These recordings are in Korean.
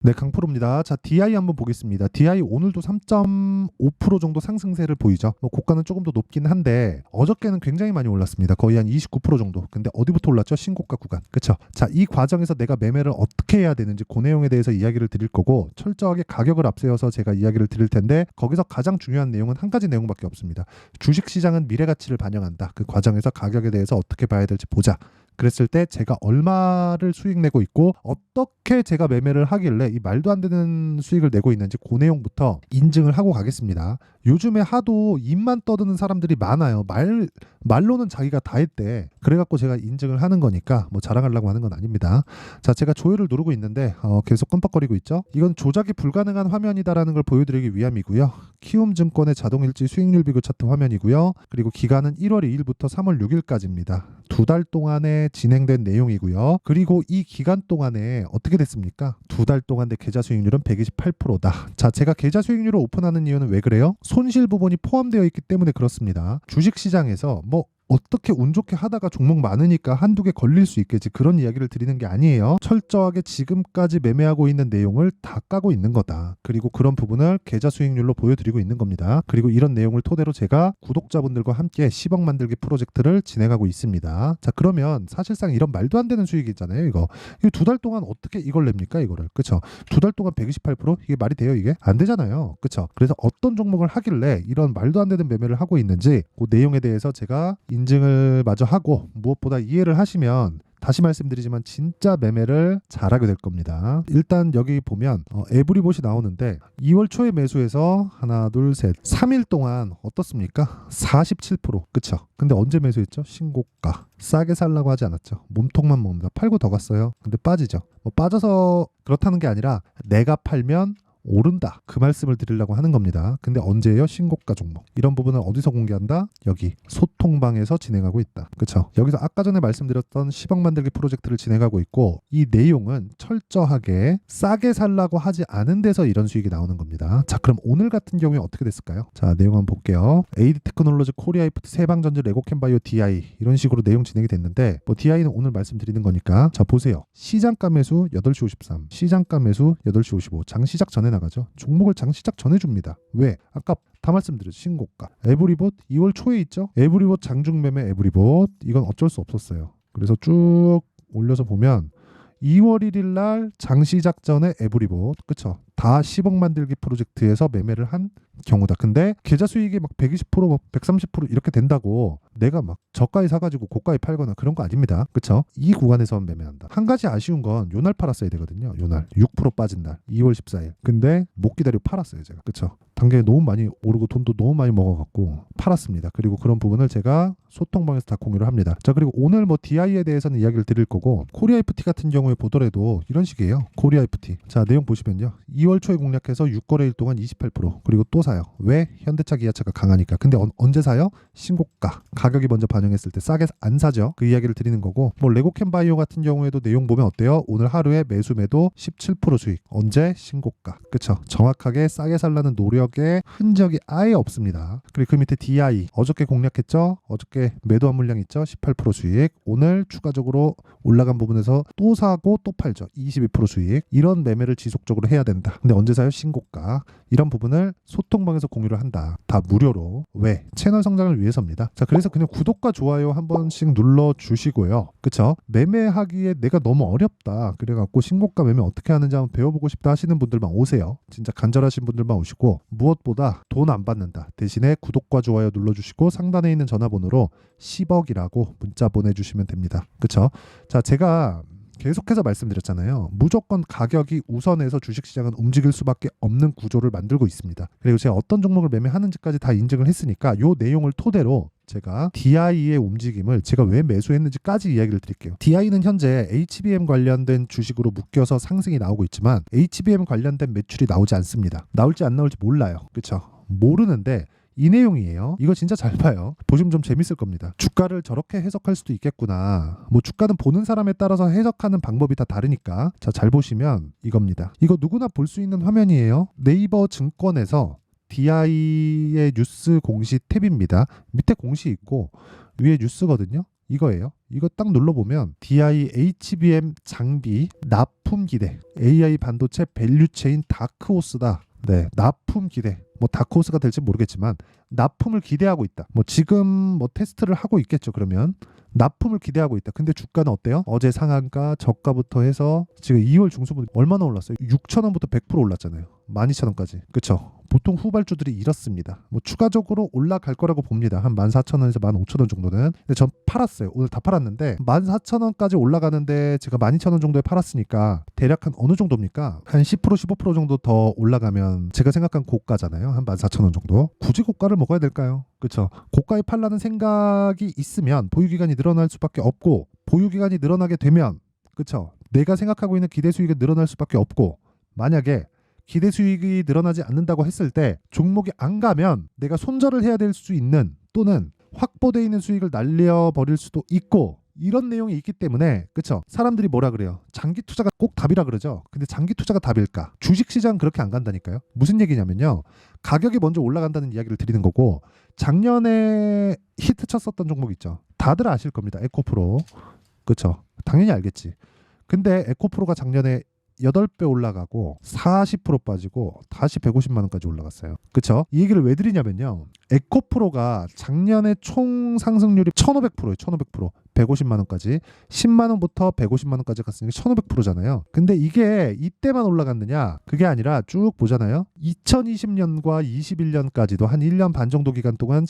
네, 강프로입니다. 자, DI 한번 보겠습니다. DI 오늘도 3.5% 정도 상승세를 보이죠. 뭐 고가는 조금 더 높긴 한데 어저께는 굉장히 많이 올랐습니다. 거의 한 29% 정도. 근데 어디부터 올랐죠? 신고가 구간. 그렇죠? 자, 이 과정에서 내가 매매를 어떻게 해야 되는지 그 내용에 대해서 이야기를 드릴 거고 철저하게 가격을 앞세워서 제가 이야기를 드릴 텐데 거기서 가장 중요한 내용은 한 가지 내용밖에 없습니다. 주식 시장은 미래 가치를 반영한다. 그 과정에서 가격에 대해서 어떻게 봐야 될지 보자. 그랬을 때 제가 얼마를 수익 내고 있고 어떻게 제가 매매를 하길래 이 말도 안 되는 수익을 내고 있는지 그 내용부터 인증을 하고 가겠습니다. 요즘에 하도 입만 떠드는 사람들이 많아요. 말로는 자기가 다 했대. 그래갖고 제가 인증을 하는 거니까 뭐 자랑하려고 하는 건 아닙니다. 자, 제가 조회를 누르고 있는데 계속 끔뻑거리고 있죠. 이건 조작이 불가능한 화면이다라는 걸 보여드리기 위함이고요. 키움증권의 자동일지 수익률 비교 차트 화면이고요. 그리고 기간은 1월 2일부터 3월 6일까지입니다. 2달 동안에 진행된 내용이고요. 그리고 이 기간 동안에 어떻게 됐습니까? 2달 동안 내 계좌 수익률은 128%다. 자, 제가 계좌 수익률을 오픈하는 이유는 왜 그래요? 손실 부분이 포함되어 있기 때문에 그렇습니다. 주식시장에서 뭐 어떻게 운 좋게 하다가 종목 많으니까 한두 개 걸릴 수 있겠지 그런 이야기를 드리는 게 아니에요. 철저하게 지금까지 매매하고 있는 내용을 다 까고 있는 거다. 그리고 그런 부분을 계좌 수익률로 보여드리고 있는 겁니다. 그리고 이런 내용을 토대로 제가 구독자분들과 함께 10억 만들기 프로젝트를 진행하고 있습니다. 자, 그러면 사실상 이런 말도 안 되는 수익이 있잖아요. 이거 2달 동안 어떻게 이걸 냅니까? 이거를. 그쵸? 2달 동안 128%? 이게 말이 돼요? 이게? 안 되잖아요. 그쵸? 그래서 어떤 종목을 하길래 이런 말도 안 되는 매매를 하고 있는지 그 내용에 대해서 제가 인증을 마저 하고 무엇보다 이해를 하시면 다시 말씀드리지만 진짜 매매를 잘하게 될 겁니다. 일단 여기 보면 에브리봇이 나오는데 2월 초에 매수해서 하나 둘 셋 3일 동안 어떻습니까? 47%. 그쵸? 근데 언제 매수했죠? 신고가. 싸게 살라고 하지 않았죠. 몸통만 먹는다. 팔고 더 갔어요. 근데 빠지죠. 뭐 빠져서 그렇다는 게 아니라 내가 팔면 오른다. 그 말씀을 드리려고 하는 겁니다. 근데 언제예요? 신고가 종목. 이런 부분을 어디서 공개한다? 여기 소통방에서 진행하고 있다. 그렇죠? 여기서 아까 전에 말씀드렸던 10억 만들기 프로젝트를 진행하고 있고 이 내용은 철저하게 싸게 살라고 하지 않은 데서 이런 수익이 나오는 겁니다. 자, 그럼 오늘 같은 경우에 어떻게 됐을까요? 자, 내용 한번 볼게요. AD 테크놀로지, 코리아이프트, 세방전자, 레고캠바이오, DI 이런 식으로 내용 진행이 됐는데 뭐 DI는 오늘 말씀드리는 거니까 자, 보세요. 시장가 매수 8시 53, 시장가 매수 8시 55, 장시작 전에 나가죠. 종목을 장시작 전에 줍니다. 왜? 아까 다 말씀드렸죠. 신고가. 에브리봇 2월 초에 있죠. 에브리봇 장중 매매 에브리봇 이건 어쩔 수 없었어요. 그래서 쭉 올려서 보면 2월 1일 날 장시작 전에 에브리봇 그쵸? 다 10억 만들기 프로젝트에서 매매를 한 경우다. 근데 계좌 수익이 막 120%, 130% 이렇게 된다고 내가 막 저가에 사가지고 고가에 팔거나 그런 거 아닙니다. 그쵸? 이 구간에서만 매매한다. 한 가지 아쉬운 건 요날 팔았어야 되거든요. 요날 6% 빠진 날 2월 14일. 근데 못 기다려 팔았어요 제가. 그쵸? 단계에 너무 많이 오르고 돈도 너무 많이 먹어갖고 팔았습니다. 그리고 그런 부분을 제가 소통방에서 다 공유를 합니다. 자, 그리고 오늘 뭐 DI에 대해서는 이야기를 드릴 거고 코리아이프티 같은 경우에 보더라도 이런 식이에요. 코리아이프티. 자, 내용 보시면요. 2월 초에 공략해서 6거래일 동안 28%. 그리고 또 사요. 왜? 현대차, 기아차가 강하니까. 근데 언제 사요? 신고가. 가격이 먼저 반영했을 때 싸게 안 사죠. 그 이야기를 드리는 거고 뭐 레고캠바이오 같은 경우에도 내용 보면 어때요? 오늘 하루에 매수 매도 17% 수익. 언제? 신고가. 그쵸? 정확하게 싸게 살라는 노력의 흔적이 아예 없습니다. 그리고 그 밑에 DI. 어저께 공략했죠? 어저께 매도한 물량 있죠? 18% 수익. 오늘 추가적으로 올라간 부분에서 또 사고 또 팔죠. 22% 수익. 이런 매매를 지속적으로 해야 된다. 근데 언제 사요? 신고가. 이런 부분을 소통방에서 공유를 한다. 다 무료로. 왜? 채널 성장을 위해서입니다. 자, 그래서 그냥 구독과 좋아요 한 번씩 눌러주시고요. 그쵸? 매매하기에 내가 너무 어렵다. 그래갖고 신고가 매매 어떻게 하는지 한번 배워보고 싶다 하시는 분들만 오세요. 진짜 간절하신 분들만 오시고 무엇보다 돈 안 받는다. 대신에 구독과 좋아요 눌러주시고 상단에 있는 전화번호로 10억이라고 문자 보내주시면 됩니다. 그쵸? 자, 제가 계속해서 말씀드렸잖아요. 무조건 가격이 우선해서 주식시장은 움직일 수밖에 없는 구조를 만들고 있습니다. 그리고 제가 어떤 종목을 매매하는지까지 다 인증을 했으니까 이 내용을 토대로 제가 DI의 움직임을 제가 왜 매수했는지까지 이야기를 드릴게요. DI는 현재 HBM 관련된 주식으로 묶여서 상승이 나오고 있지만 HBM 관련된 매출이 나오지 않습니다. 나올지 안 나올지 몰라요. 그렇죠? 모르는데 이 내용이에요. 이거 진짜 잘 봐요. 보시면 좀 재밌을 겁니다. 주가를 저렇게 해석할 수도 있겠구나. 뭐 주가는 보는 사람에 따라서 해석하는 방법이 다 다르니까. 자, 잘 보시면 이겁니다. 이거 누구나 볼 수 있는 화면이에요. 네이버 증권에서 DI의 뉴스 공시 탭입니다. 밑에 공시 있고 위에 뉴스거든요. 이거예요. 이거 딱 눌러보면 DI HBM 장비 납품 기대 AI 반도체 밸류체인 다크호스다. 네, 납품 기대. 뭐 다크호스가 될지 모르겠지만 납품을 기대하고 있다. 뭐 지금 뭐 테스트를 하고 있겠죠. 그러면 납품을 기대하고 있다. 근데 주가는 어때요? 어제 상한가 저가부터 해서 지금 2월 중순부터 얼마나 올랐어요? 6,000원부터 100% 올랐잖아요. 12,000원까지. 그쵸? 보통 후발주들이 이렇습니다. 뭐 추가적으로 올라갈 거라고 봅니다. 한 14,000원에서 15,000원 정도는. 근데 전 팔았어요. 오늘 다 팔았는데 14,000원까지 올라가는데 제가 12,000원 정도에 팔았으니까 대략 한 어느 정도입니까? 한 10% 15% 정도 더 올라가면 제가 생각한 고가잖아요. 한 14,000원 정도. 굳이 고가를 먹어야 될까요? 그렇죠. 고가에 팔라는 생각이 있으면 보유기간이 늘어날 수밖에 없고, 보유기간이 늘어나게 되면 그렇죠. 내가 생각하고 있는 기대 수익이 늘어날 수밖에 없고, 만약에 기대 수익이 늘어나지 않는다고 했을 때 종목이 안 가면 내가 손절을 해야 될 수 있는, 또는 확보되어 있는 수익을 날려버릴 수도 있고, 이런 내용이 있기 때문에 그렇죠. 사람들이 뭐라 그래요? 장기 투자가 꼭 답이라 그러죠. 근데 장기 투자가 답일까? 주식시장 그렇게 안 간다니까요. 무슨 얘기냐면요. 가격이 먼저 올라간다는 이야기를 드리는 거고, 작년에 히트 쳤었던 종목 있죠. 다들 아실 겁니다. 에코프로. 그렇죠. 당연히 알겠지. 근데 에코프로가 작년에 8배 올라가고 40% 빠지고 다시 150만 원까지 올라갔어요. 그쵸? 이 얘기를 왜 드리냐면요. 에코프로가 작년에 총 상승률이 1500%예요. 1500%. 150만 원까지. 10만 원부터 150만 원까지 갔으니까 1500%잖아요. 근데 이게 이때만 올라갔느냐? 그게 아니라 쭉 보잖아요. 2020년과 21년까지도 한 1년 반 정도 기간 동안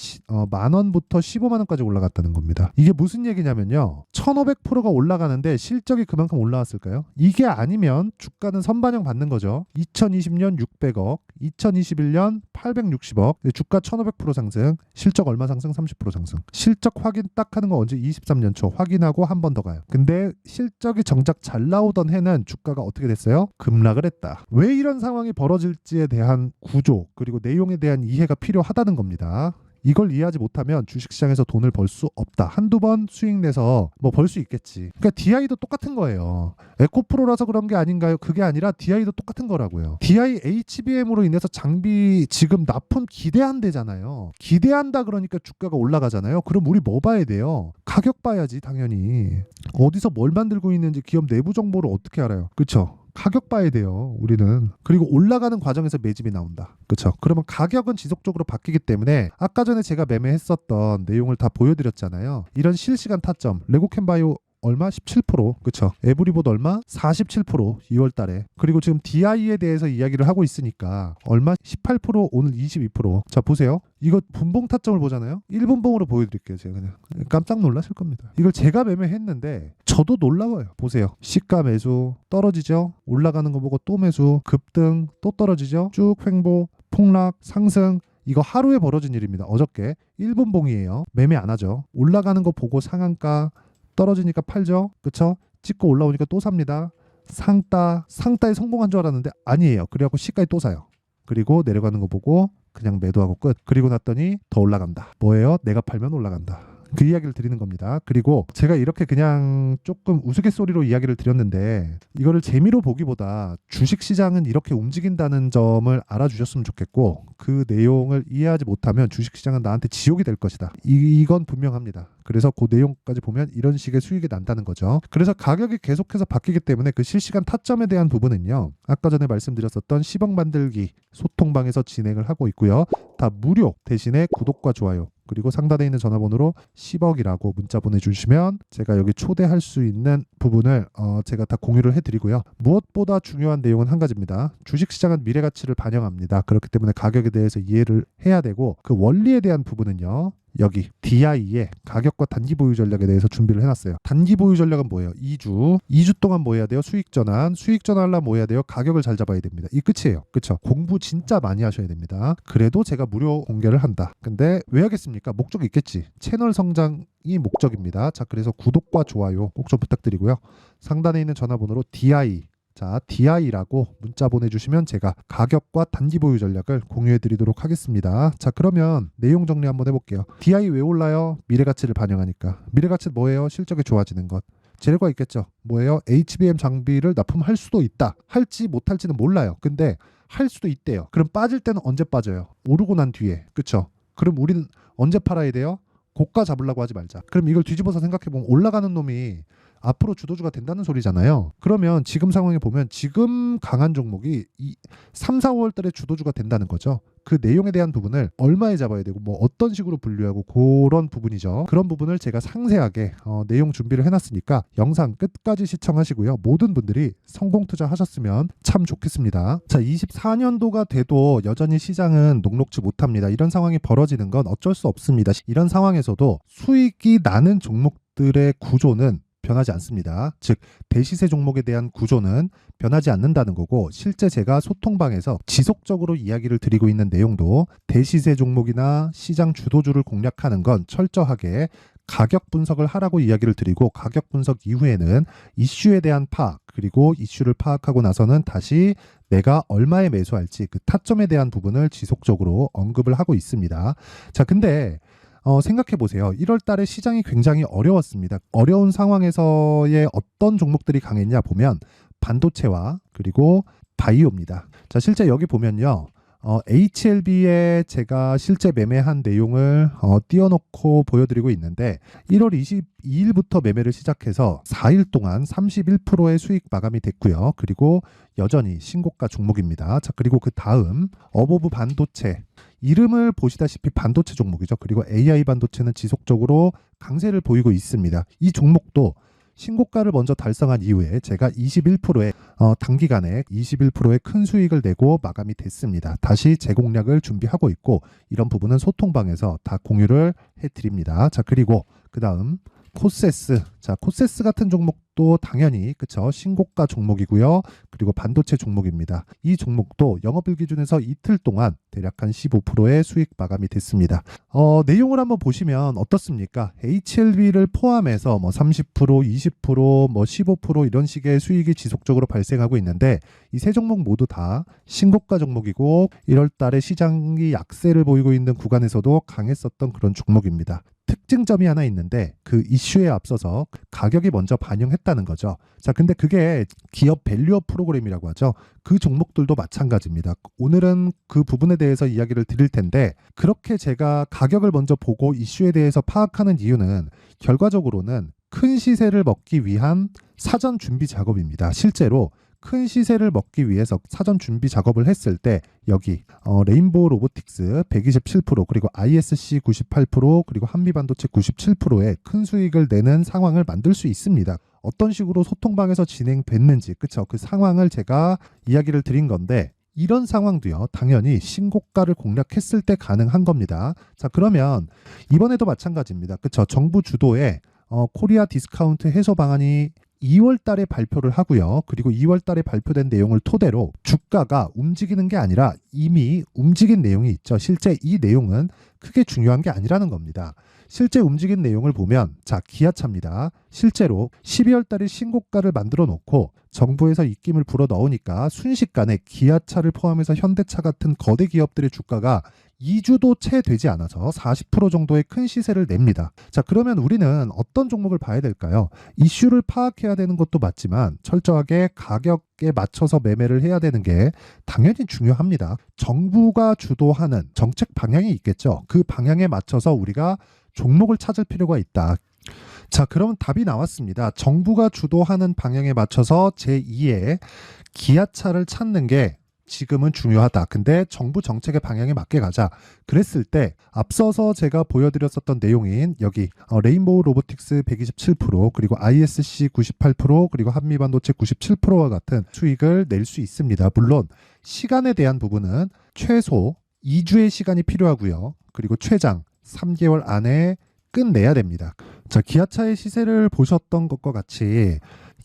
만 원부터 15만 원까지 올라갔다는 겁니다. 이게 무슨 얘기냐면요. 1500%가 올라가는데 실적이 그만큼 올라왔을까요? 이게 아니면 주가는 선반영 받는 거죠. 2020년 600억, 2021년 860억, 주가 1500% 상승, 실적 얼마 상승? 30% 상승. 실적 확인 딱 하는 거 언제? 23년 초 확인하고 한 번 더 가요. 근데 실적이 정작 잘 나오던 해는 주가가 어떻게 됐어요? 급락을 했다. 왜 이런 상황이 벌어질지에 대한 구조, 그리고 내용에 대한 이해가 필요하다는 겁니다. 이걸 이해하지 못하면 주식시장에서 돈을 벌 수 없다. 한두 번 수익 내서 뭐 벌 수 있겠지. 그러니까 DI도 똑같은 거예요. 에코프로라서 그런 게 아닌가요? 그게 아니라 DI도 똑같은 거라고요. DI HBM으로 인해서 장비 지금 납품 기대한대잖아요. 기대한다 그러니까 주가가 올라가잖아요. 그럼 우리 뭐 봐야 돼요? 가격 봐야지 당연히. 어디서 뭘 만들고 있는지 기업 내부 정보를 어떻게 알아요? 그렇죠? 가격 봐야 돼요. 우리는. 그리고 올라가는 과정에서 매집이 나온다. 그렇죠? 그러면 가격은 지속적으로 바뀌기 때문에 아까 전에 제가 매매했었던 내용을 다 보여드렸잖아요. 이런 실시간 타점 레고캔바이오 얼마? 17%. 그쵸? 에브리봇 얼마? 47% 2월 달에. 그리고 지금 DI에 대해서 이야기를 하고 있으니까 얼마? 18% 오늘 22%. 자 보세요. 이거 분봉 타점을 보잖아요. 1분봉으로 보여드릴게요. 제가 그냥. 깜짝 놀라실 겁니다. 이걸 제가 매매했는데 저도 놀라워요. 보세요. 시가 매수 떨어지죠. 올라가는 거 보고 또 매수, 급등, 또 떨어지죠. 쭉 횡보, 폭락, 상승. 이거 하루에 벌어진 일입니다. 어저께 1분봉이에요. 매매 안 하죠. 올라가는 거 보고 상한가, 떨어지니까 팔죠. 그쵸? 찍고 올라오니까 또 삽니다. 상따에 성공한 줄 알았는데 아니에요. 그래갖고 시가에 또 사요. 그리고 내려가는 거 보고 그냥 매도하고 끝. 그리고 났더니 더 올라간다. 뭐예요? 내가 팔면 올라간다. 그 이야기를 드리는 겁니다. 그리고 제가 이렇게 그냥 조금 우스갯소리로 이야기를 드렸는데 이거를 재미로 보기보다 주식시장은 이렇게 움직인다는 점을 알아주셨으면 좋겠고, 그 내용을 이해하지 못하면 주식시장은 나한테 지옥이 될 것이다. 이건 분명합니다. 그래서 그 내용까지 보면 이런 식의 수익이 난다는 거죠. 그래서 가격이 계속해서 바뀌기 때문에 그 실시간 타점에 대한 부분은요, 아까 전에 말씀드렸었던 10억 만들기 소통방에서 진행을 하고 있고요. 다 무료. 대신에 구독과 좋아요 그리고 상단에 있는 전화번호로 10억이라고 문자 보내주시면 제가 여기 초대할 수 있는 부분을 제가 다 공유를 해드리고요. 무엇보다 중요한 내용은 한 가지입니다. 주식시장은 미래가치를 반영합니다. 그렇기 때문에 가격에 대해서 이해를 해야 되고, 그 원리에 대한 부분은요, 여기 DI의 가격과 단기 보유 전략에 대해서 준비를 해놨어요. 단기 보유 전략은 뭐예요? 2주 동안 뭐 해야 돼요? 수익 전환 하려면 뭐 해야 돼요? 가격을 잘 잡아야 됩니다. 이 끝이에요. 그쵸? 공부 진짜 많이 하셔야 됩니다. 그래도 제가 무료 공개를 한다. 근데 왜 하겠습니까? 목적이 있겠지. 채널 성장이 목적입니다. 자, 그래서 구독과 좋아요 꼭 좀 부탁드리고요. 상단에 있는 전화번호로 DI라고 문자 보내주시면 제가 가격과 단기 보유 전략을 공유해드리도록 하겠습니다. 자, 그러면 내용 정리 한번 해볼게요. DI 왜 올라요? 미래가치를 반영하니까. 미래가치는 뭐예요? 실적이 좋아지는 것. 재료가 있겠죠. 뭐예요? HBM 장비를 납품할 수도 있다. 할지 못할지는 몰라요. 근데 할 수도 있대요. 그럼 빠질 때는 언제 빠져요? 오르고 난 뒤에. 그쵸? 그럼 우리는 언제 팔아야 돼요? 고가 잡으려고 하지 말자. 그럼 이걸 뒤집어서 생각해보면 올라가는 놈이 앞으로 주도주가 된다는 소리잖아요. 그러면 지금 상황에 보면 지금 강한 종목이 3, 4, 5월 달에 주도주가 된다는 거죠. 그 내용에 대한 부분을 얼마에 잡아야 되고 뭐 어떤 식으로 분류하고 그런 부분이죠. 그런 부분을 제가 상세하게 내용 준비를 해놨으니까 영상 끝까지 시청하시고요. 모든 분들이 성공 투자하셨으면 참 좋겠습니다. 자, 24년도가 돼도 여전히 시장은 녹록지 못합니다. 이런 상황이 벌어지는 건 어쩔 수 없습니다. 이런 상황에서도 수익이 나는 종목들의 구조는 변하지 않습니다. 즉 대시세 종목에 대한 구조는 변하지 않는다는 거고, 실제 제가 소통방에서 지속적으로 이야기를 드리고 있는 내용도 대시세 종목이나 시장 주도주를 공략하는 건 철저하게 가격 분석을 하라고 이야기를 드리고, 가격 분석 이후에는 이슈에 대한 파악, 그리고 이슈를 파악하고 나서는 다시 내가 얼마에 매수할지 그 타점에 대한 부분을 지속적으로 언급을 하고 있습니다. 자, 근데 생각해 보세요. 1월 달에 시장이 굉장히 어려웠습니다. 어려운 상황에서의 어떤 종목들이 강했냐 보면 반도체와 그리고 바이오입니다. 자, 실제 여기 보면요. HLB에 제가 실제 매매한 내용을 띄워놓고 보여드리고 있는데 1월 22일부터 매매를 시작해서 4일 동안 31%의 수익 마감이 됐고요. 그리고 여전히 신고가 종목입니다. 자, 그리고 그 다음 어보브 반도체, 이름을 보시다시피 반도체 종목이죠. 그리고 AI 반도체는 지속적으로 강세를 보이고 있습니다. 이 종목도 신고가를 먼저 달성한 이후에 제가 21%의 단기간에 21%의 큰 수익을 내고 마감이 됐습니다. 다시 재공략을 준비하고 있고, 이런 부분은 소통방에서 다 공유를 해드립니다. 자, 그리고 그 다음 코세스. 자, 코세스 같은 종목도 당연히 그쵸, 신고가 종목이고요. 그리고 반도체 종목입니다. 이 종목도 영업일 기준에서 이틀 동안 대략 한 15%의 수익 마감이 됐습니다. 내용을 한번 보시면 어떻습니까? HLB를 포함해서 뭐 30%, 20%, 뭐 15% 이런 식의 수익이 지속적으로 발생하고 있는데, 이 세 종목 모두 다 신고가 종목이고 1월 달에 시장이 약세를 보이고 있는 구간에서도 강했었던 그런 종목입니다. 특징점이 하나 있는데 그 이슈에 앞서서 가격이 먼저 반영했다는 거죠. 자, 근데 그게 기업 밸류업 프로그램이라고 하죠. 그 종목들도 마찬가지입니다. 오늘은 그 부분에 대해서 이야기를 드릴 텐데, 그렇게 제가 가격을 먼저 보고 이슈에 대해서 파악하는 이유는 결과적으로는 큰 시세를 먹기 위한 사전 준비 작업입니다. 실제로 큰 시세를 먹기 위해서 사전 준비 작업을 했을 때 여기 레인보우 로보틱스 127%, 그리고 ISC 98%, 그리고 한미반도체 97%의 큰 수익을 내는 상황을 만들 수 있습니다. 어떤 식으로 소통방에서 진행됐는지, 그쵸? 그 상황을 제가 이야기를 드린 건데, 이런 상황도요, 당연히 신고가를 공략했을 때 가능한 겁니다. 자, 그러면 이번에도 마찬가지입니다. 그쵸? 정부 주도의 코리아 디스카운트 해소 방안이 2월 달에 발표를 하고요. 그리고 2월 달에 발표된 내용을 토대로 주가가 움직이는 게 아니라 이미 움직인 내용이 있죠. 실제 이 내용은 크게 중요한 게 아니라는 겁니다. 실제 움직인 내용을 보면, 자, 기아차입니다. 실제로 12월 달에 신고가를 만들어 놓고 정부에서 입김을 불어 넣으니까 순식간에 기아차를 포함해서 현대차 같은 거대 기업들의 주가가 2주도 채 되지 않아서 40% 정도의 큰 시세를 냅니다. 자, 그러면 우리는 어떤 종목을 봐야 될까요? 이슈를 파악해야 되는 것도 맞지만 철저하게 가격에 맞춰서 매매를 해야 되는 게 당연히 중요합니다. 정부가 주도하는 정책 방향이 있겠죠. 그 방향에 맞춰서 우리가 종목을 찾을 필요가 있다. 자, 그럼 답이 나왔습니다. 정부가 주도하는 방향에 맞춰서 제2의 기아차를 찾는 게 지금은 중요하다. 근데 정부 정책의 방향에 맞게 가자. 그랬을 때 앞서서 제가 보여드렸었던 내용인 여기 레인보우 로보틱스 127%, 그리고 ISC 98%, 그리고 한미반도체 97%와 같은 수익을 낼 수 있습니다. 물론 시간에 대한 부분은 최소 2주의 시간이 필요하고요. 그리고 최장 3개월 안에 끝내야 됩니다. 자, 기아차의 시세를 보셨던 것과 같이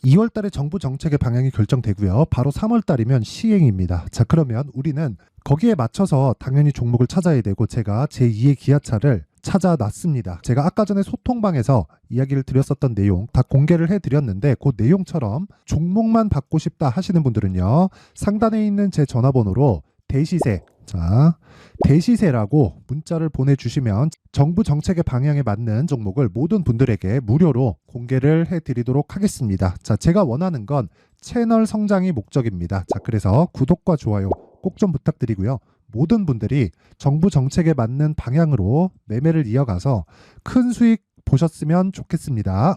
2월 달에 정부 정책의 방향이 결정되고요. 바로 3월 달이면 시행입니다. 자, 그러면 우리는 거기에 맞춰서 당연히 종목을 찾아야 되고, 제가 제2의 기아차를 찾아놨습니다. 제가 아까 전에 소통방에서 이야기를 드렸었던 내용 다 공개를 해드렸는데, 그 내용처럼 종목만 받고 싶다 하시는 분들은요, 상단에 있는 제 전화번호로 대시세, 자, 대시세라고 문자를 보내주시면 정부 정책의 방향에 맞는 종목을 모든 분들에게 무료로 공개를 해드리도록 하겠습니다. 자, 제가 원하는 건 채널 성장이 목적입니다. 자, 그래서 구독과 좋아요 꼭 좀 부탁드리고요. 모든 분들이 정부 정책에 맞는 방향으로 매매를 이어가서 큰 수익 보셨으면 좋겠습니다.